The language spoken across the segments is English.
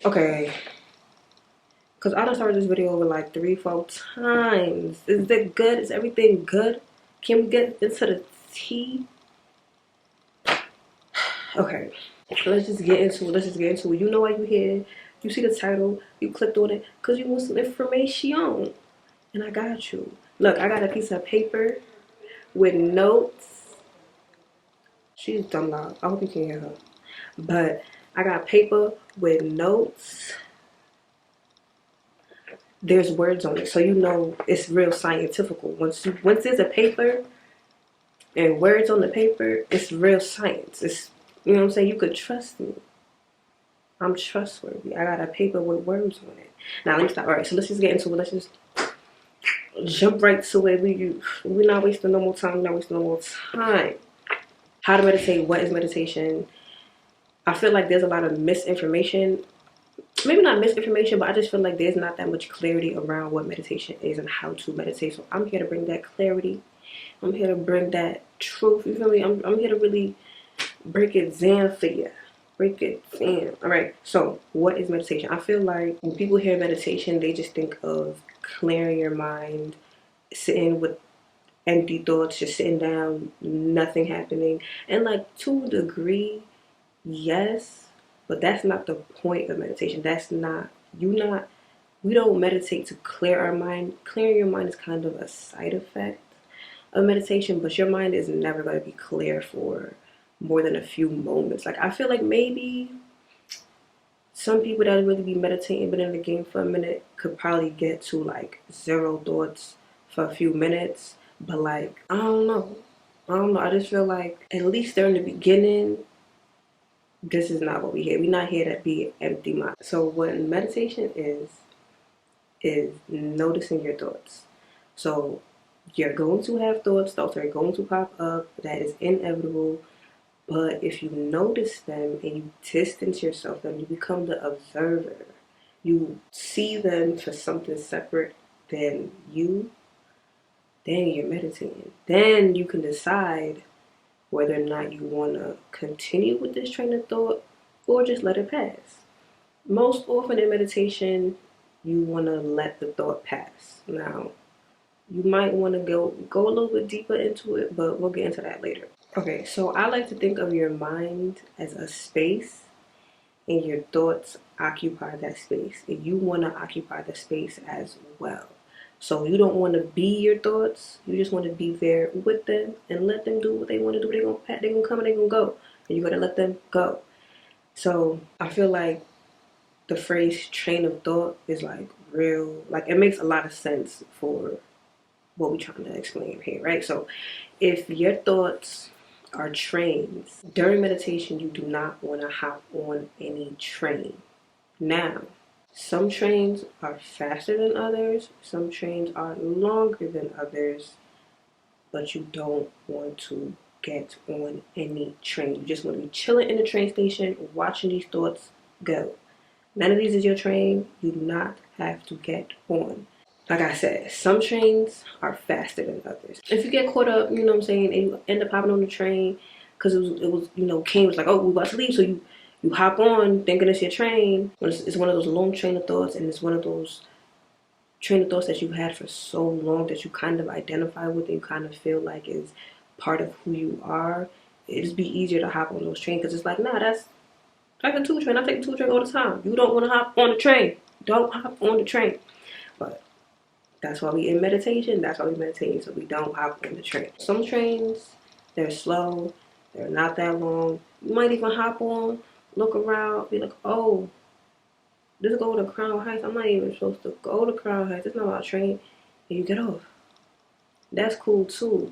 Okay, because I done started this video over like 3, 4 times. Is it good? Is everything good? Can we get into the tea? Okay, let's just get into it. Let's just get into it. You know why you here. You see the title. You clicked on it because you want some information. And I got you. Look, I got a piece of paper with notes. She's dumb loud. I hope you can hear her. But I got paper with notes. There's words on it, so you know it's real scientific. Once there's a paper and words on the paper, it's real science. It's, you know what I'm saying. You could trust me. I'm trustworthy. I got a paper with words on it. Now let me stop. All right, so let's just get into it. Let's just jump right to it. We're not wasting no more time. We're not wasting no more time. How to meditate? What is meditation? I feel like there's a lot of misinformation. Maybe not misinformation, but I just feel like there's not that much clarity around what meditation is and how to meditate. So I'm here to bring that clarity. I'm here to bring that truth. You feel me? I'm here to really break it down for you. Break it down. All right. So what is meditation? I feel like when people hear meditation, they just think of clearing your mind, sitting with empty thoughts, just sitting down, nothing happening. And like to a degree, yes, but that's not the point of meditation. That's not, we don't meditate to clear our mind. Clearing your mind is kind of a side effect of meditation, but your mind is never going to be clear for more than a few moments. Like, I feel like maybe some people that really be meditating, been in the game for a minute, could probably get to like zero thoughts for a few minutes. But like, I don't know. I don't know. I just feel like at least during the beginning, this is not what we here. We're not here to be empty mind. So what meditation is noticing your thoughts. So you're going to have thoughts are going to pop up. That is inevitable. But if you notice them and you distance yourself from them, you become the observer. You see them for something separate than you, then you're meditating. Then you can decide whether or not you want to continue with this train of thought or just let it pass. Most often in meditation, you want to let the thought pass. Now, you might want to go a little bit deeper into it, but we'll get into that later. Okay, so I like to think of your mind as a space and your thoughts occupy that space. And you want to occupy the space as well. So you don't want to be your thoughts. You just want to be there with them and let them do what they want to do. They're gonna come and they're gonna go. And you gotta let them go. So I feel like the phrase train of thought is like real, like it makes a lot of sense for what we're trying to explain here, right? So if your thoughts are trains, during meditation you do not want to hop on any train. Now, some trains are faster than others, some trains are longer than others, but you don't want to get on any train. You just want to be chilling in the train station, watching these thoughts go. None of these is your train. You do not have to get on. Like I said, some trains are faster than others. If you get caught up, you know what I'm saying, and you end up hopping on the train because Kane was like, oh, we're about to leave, so you hop on thinking it's your train. It's one of those long train of thoughts, and it's one of those train of thoughts that you've had for so long that you kind of identify with and you kind of feel like is part of who you are. It'd just be easier to hop on those trains because it's like, nah, that's like a 2 train. I take the 2 train all the time. You don't want to hop on the train. Don't hop on the train. But that's why we in meditation. That's why we meditate, so we don't hop on the train. Some trains, they're slow. They're not that long. You might even hop on, look around, be like, oh, this go to Crown Heights. I'm not even supposed to go to Crown Heights. It's not my train. And you get off. That's cool too.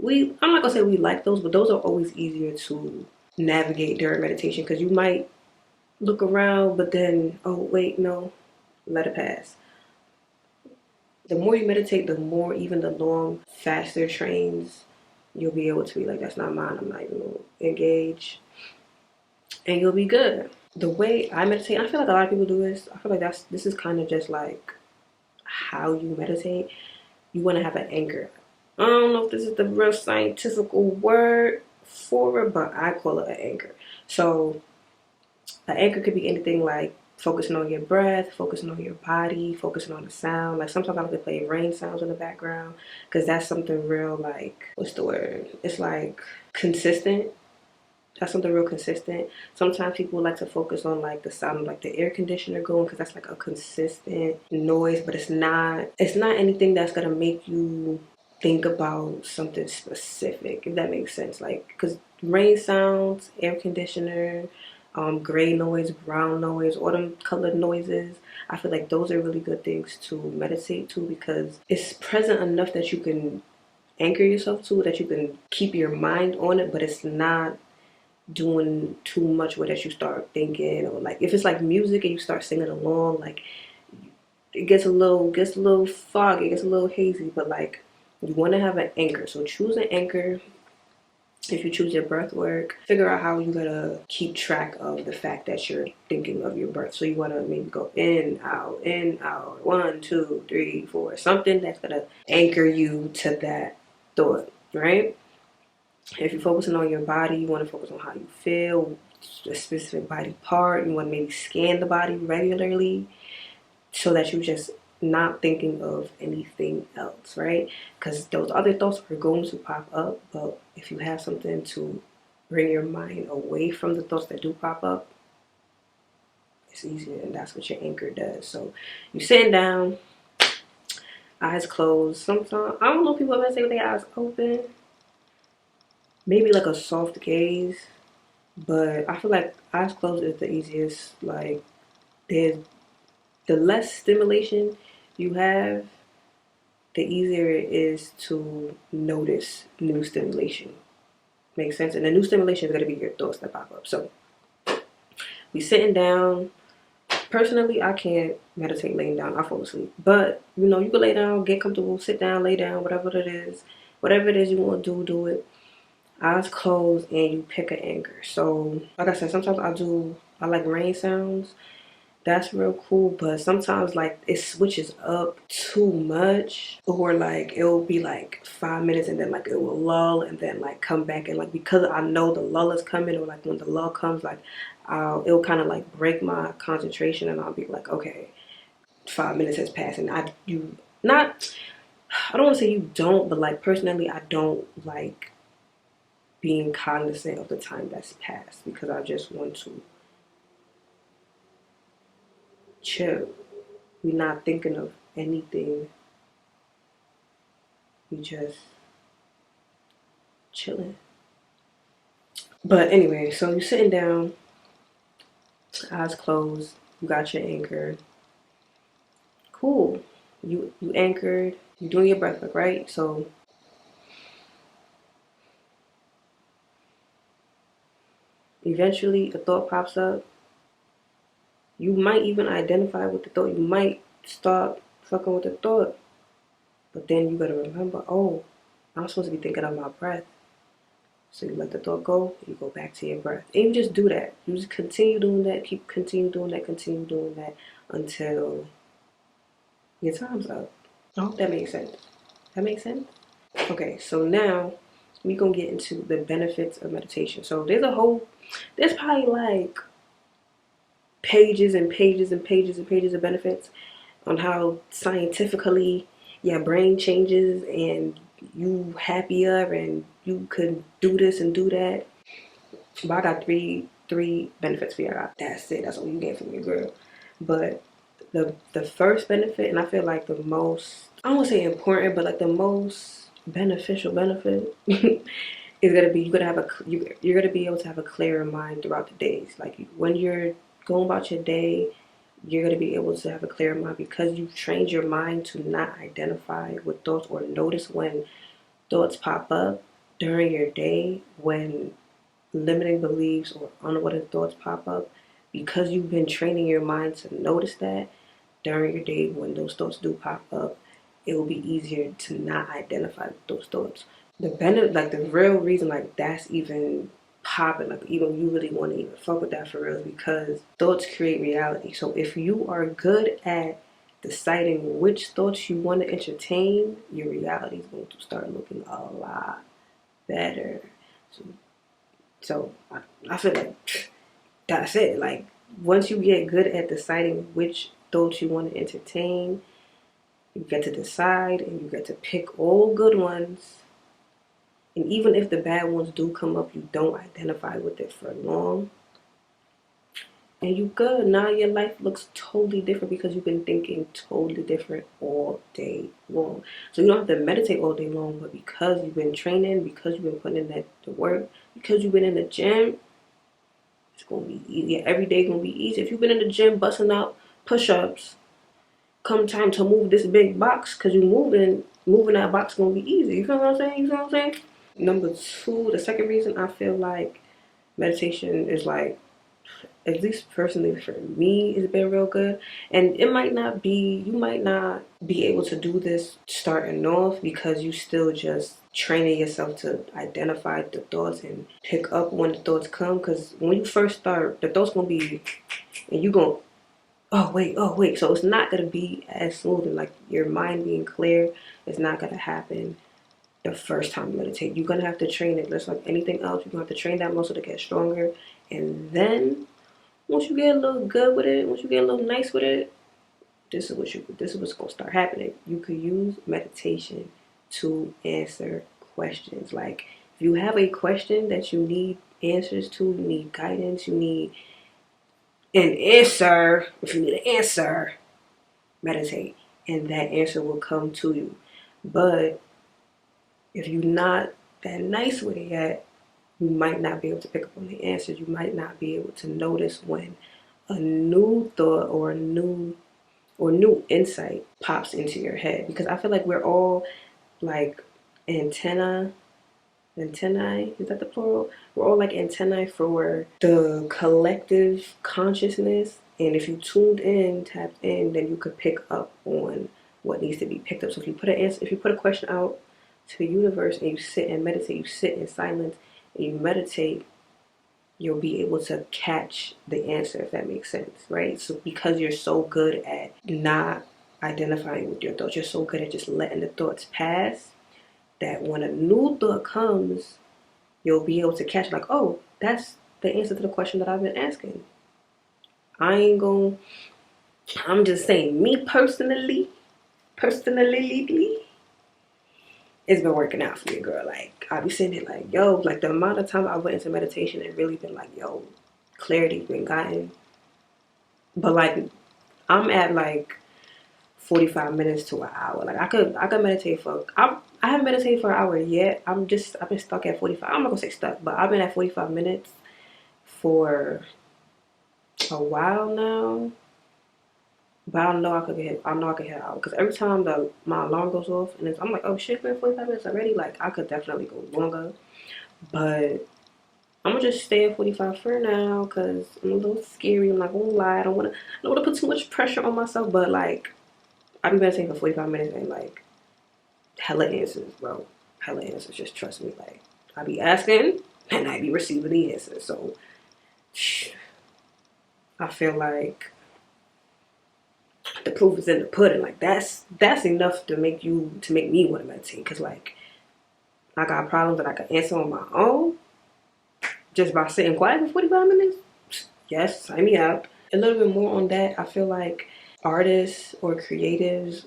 I'm not gonna say we like those, but those are always easier to navigate during meditation because you might look around, but then, oh wait, no, let it pass. The more you meditate, the more even the long, faster trains, you'll be able to be like, that's not mine. I'm not even gonna engage, and you'll be good. The way I meditate, I feel like a lot of people do this. I feel like this is kind of just like how you meditate. You want to have an anchor. I don't know if this is the real scientific word for it, but I call it an anchor. So an anchor could be anything like focusing on your breath, focusing on your body, focusing on the sound. Like sometimes I like to play rain sounds in the background because that's something real, like, what's the word? It's like consistent. That's something real consistent. Sometimes people like to focus on like the sound of like the air conditioner going because that's like a consistent noise, but it's not anything that's gonna make you think about something specific, if that makes sense. Like, because rain sounds, air conditioner, gray noise, brown noise, autumn colored noises, I feel like those are really good things to meditate to because it's present enough that you can anchor yourself to, that you can keep your mind on it, but it's not doing too much with it. You start thinking, or like if it's like music and you start singing along, like it gets a little foggy, it gets a little hazy, but like you want to have an anchor. So choose an anchor. If you choose your breath work, figure out how you're gonna keep track of the fact that you're thinking of your breath. So you wanna maybe go in, out, 1, 2, 3, 4, something that's gonna anchor you to that thought, right? If you're focusing on your body, you want to focus on how you feel, a specific body part. You want to maybe scan the body regularly so that you're just not thinking of anything else, right? Because those other thoughts are going to pop up, but if you have something to bring your mind away from the thoughts that do pop up, it's easier, and that's what your anchor does. So you're sitting down, eyes closed. Sometimes, I don't know, people ever say with their eyes open. Maybe like a soft gaze, but I feel like eyes closed is the easiest. Like, there's the less stimulation you have, the easier it is to notice new stimulation. Makes sense? And the new stimulation is going to be your thoughts that pop up. So we sitting down. Personally, I can't meditate laying down. I fall asleep. But you know, you can lay down, get comfortable, sit down, lay down, whatever it is. Whatever it is you want to do it. Eyes closed and you pick an anchor. So like I said, sometimes I like rain sounds. That's real cool, but sometimes like it switches up too much, or like it'll be like 5 minutes and then like it will lull and then like come back, and like because I know the lull is coming, or like when the lull comes, like it'll kind of like break my concentration and I'll be like, okay, 5 minutes has passed and I don't want to say you don't, but like personally I don't like being cognizant of the time that's passed because I just want to chill. We're not thinking of anything. We just chilling. But anyway, so you're sitting down, eyes closed, you got your anchor. Cool. You anchored, you're doing your breath work, right? So eventually a thought pops up. You might even identify with the thought. You might start fucking with the thought. But then you gotta remember, oh, I'm supposed to be thinking of my breath. So you let the thought go, you go back to your breath. And you just do that. You just continue doing that, continue doing that until your time's up. I hope that makes sense. That makes sense? Okay, so now we're gonna get into the benefits of meditation. So there's probably like pages and pages and pages and pages of benefits on how scientifically your brain changes and you happier and you could do this and do that. But I got three benefits for you. That's it. That's all you get from your girl. But the first benefit, and I feel like the most, I don't want to say important, but like the most beneficial benefit is gonna be you're gonna be able to have a clearer mind throughout the days. Like when you're going about your day, you're going to be able to have a clear mind because you've trained your mind to not identify with thoughts or notice when thoughts pop up during your day, when limiting beliefs or unwanted thoughts pop up, because you've been training your mind to notice that during your day when those thoughts do pop up, it will be easier to not identify with those thoughts. The real reason like that's even popping, like even you really want to even fuck with that for real, is because thoughts create reality. So if you are good at deciding which thoughts you want to entertain, your reality is going to start looking a lot better. So I feel like that's it. Like once you get good at deciding which thoughts you want to entertain, you get to decide and you get to pick all good ones. And even if the bad ones do come up, you don't identify with it for long. And you good. Now your life looks totally different because you've been thinking totally different all day long. So you don't have to meditate all day long, but because you've been training, because you've been putting in that the work, because you've been in the gym, it's gonna be easy. Every day gonna be easy. If you've been in the gym busting out push-ups, come time to move this big box, cause you moving that box gonna be easy. You feel what I'm saying? You feel what I'm saying? Number two, the second reason I feel like meditation is like, at least personally for me, it's been real good. And it might not be, you might not be able to do this starting off because you still just training yourself to identify the thoughts and pick up when the thoughts come. Because when you first start, the thoughts gonna be, and you gonna, oh wait. So it's not gonna be as smooth, and like your mind being clear is not gonna happen the first time you meditate. You're gonna have to train it just like anything else. You're gonna have to train that muscle to get stronger. And then once you get a little good with it, once you get a little nice with it, this is what's gonna start happening. You could use meditation to answer questions. Like if you have a question that you need answers to, you need guidance, you need an answer. If you need an answer, meditate, and that answer will come to you. But if you're not that nice with it yet, you might not be able to pick up on the answers. You might not be able to notice when a new thought or new insight pops into your head. Because I feel like we're all like antennae, is that the plural? We're all like antennae for the collective consciousness. And if you tuned in, tapped in, then you could pick up on what needs to be picked up. So if you put a question out to the universe and you sit and meditate, you sit in silence and you meditate, you'll be able to catch the answer, if that makes sense, right? So because you're so good at not identifying with your thoughts, you're so good at just letting the thoughts pass, that when a new thought comes, you'll be able to catch like, oh, that's the answer to the question that I've been asking. I'm just saying, me personally, it's been working out for me, girl. Like, I be sitting there like, yo, like the amount of time I went into meditation and really been like, yo, clarity's been gotten. But like, I'm at like 45 minutes to an hour. Like I could meditate for, I haven't meditated for an hour yet. I've been stuck at 45. I'm not gonna say stuck, but I've been at 45 minutes for a while now. But I know I could hit out because every time my alarm goes off and I'm like, oh shit, we're 45 minutes already. Like I could definitely go longer, but I'm gonna just stay at 45 for now because I'm a little scary. I'm not gonna lie. I don't wanna put too much pressure on myself. But like, I've been meditating for 45 minutes and like hella answers, bro. Hella answers. Just trust me. Like I be asking and I be receiving the answers. So I feel like the proof is in the pudding. Like that's enough to make me want to meditate. Cause like I got problems that I can answer on my own just by sitting quiet for 45 minutes. Yes, sign me up. A little bit more on that. I feel like artists or creatives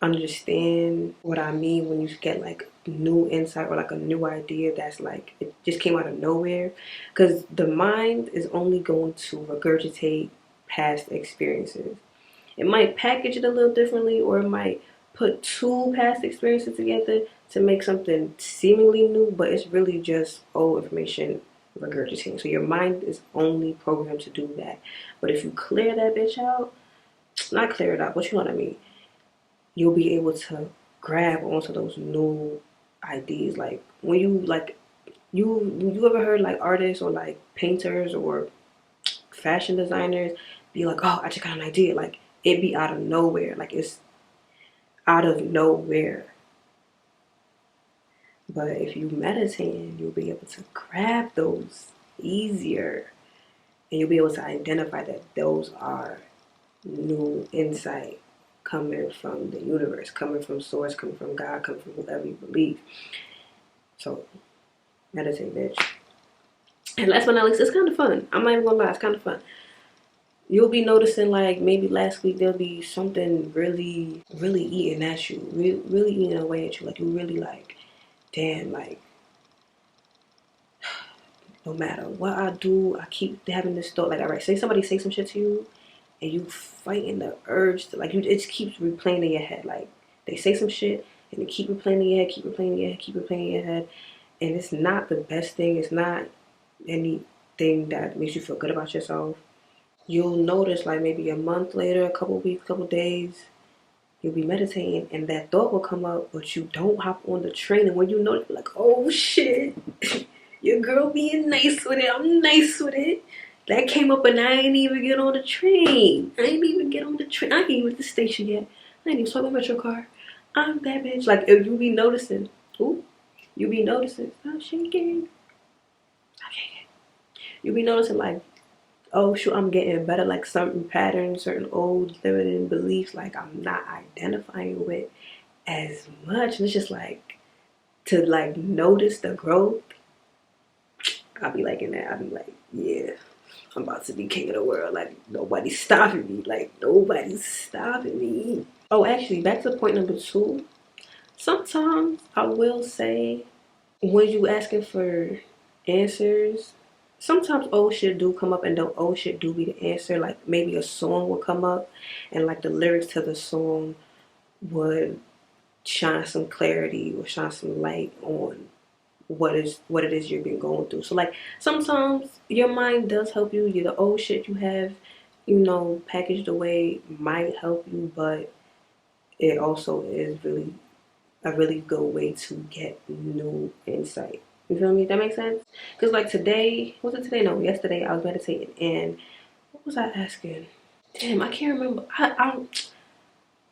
understand what I mean when you get like new insight or like a new idea that's like it just came out of nowhere. Cause the mind is only going to regurgitate past experiences. It might package it a little differently, or it might put two past experiences together to make something seemingly new, but it's really just old information regurgitating. So your mind is only programmed to do that. But if you clear that bitch out, not clear it out, but you know what I mean, you'll be able to grab onto those new ideas. Like when you ever heard like artists or like painters or fashion designers be like, oh, I just got an idea. Like it be out of nowhere. Like it's out of nowhere. But if you meditate, you'll be able to grab those easier. And you'll be able to identify that those are new insight coming from the universe, coming from source, coming from God, coming from whoever you believe. So meditate, bitch. And last but not least, it's kind of fun. I'm not even gonna lie, it's kind of fun. You'll be noticing like maybe last week there'll be something really, really eating at you, really eating away at you. Like you really like, damn, like no matter what I do, I keep having this thought. Like, all right, say somebody say some shit to you, and you fighting the urge to like you. It just keeps replaying in your head. Like they say some shit, and they keep replaying in your head, keep replaying in your head, keep replaying in your head, and it's not the best thing. It's not anything that makes you feel good about yourself. You'll notice like maybe a month later, a couple weeks, couple days, you'll be meditating and that thought will come up, but you don't hop on the train. And when you know it, like, oh shit, your girl being nice with it. I'm nice with it. That came up and I ain't even get on the train. I ain't even get on the train. I ain't even at the station yet. I ain't even talking about your car. I'm that bitch. Like, if you be noticing, ooh, you be noticing, stop shaking. Stop shaking. You be noticing, like, oh shoot, I'm getting better, like certain patterns, certain old limiting beliefs, like I'm not identifying with as much. And it's just like to like notice the growth. I'll be like in that, I'll be like, yeah, I'm about to be king of the world. Like nobody's stopping me. Like nobody's stopping me. Oh, actually, back to point number 2. Sometimes I will say when you asking for answers, sometimes old shit do come up and the old shit do be the answer. Like maybe a song will come up and like the lyrics to the song would shine some clarity or shine some light on what it is you've been going through. So like sometimes your mind does help you. The old shit you have, packaged away might help you, but it also is really a really good way to get new insight. You feel me? That makes sense? Because like today, was it today? No, yesterday I was meditating and what was I asking? Damn, I can't remember. I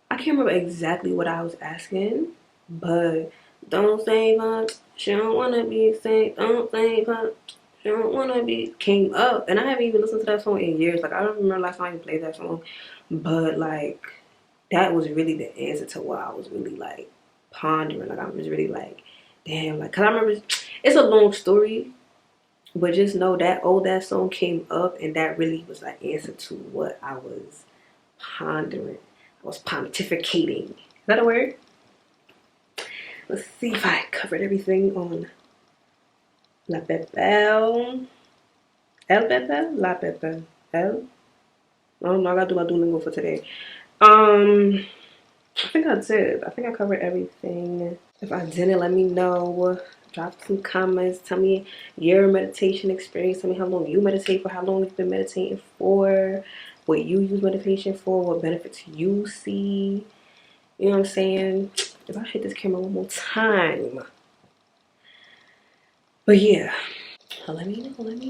can't remember exactly what I was asking, but don't say much. She don't wanna be sick. Don't say much. She don't wanna be came up, and I haven't even listened to that song in years. Like I don't remember last time I played that song, but like that was really the answer to what I was really like pondering. Like I was really like, damn, like, cause I remember it's a long story, but just know that that song came up, and that really was like answer to what I was pondering. I was pontificating. Is that a word? Let's see if I covered everything on La Pepe. El Pepe? La Pepe. El? I don't know. I gotta do my Duolingo for today. I think I did. I think I covered everything. If I didn't, let me know. Drop some comments. Tell me your meditation experience. Tell me how long you meditate for, how long you've been meditating for, what you use meditation for, what benefits you see. You know what I'm saying? If I hit this camera one more time. But yeah. Let me know. And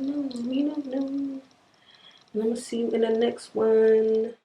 I'm going to see you in the next one.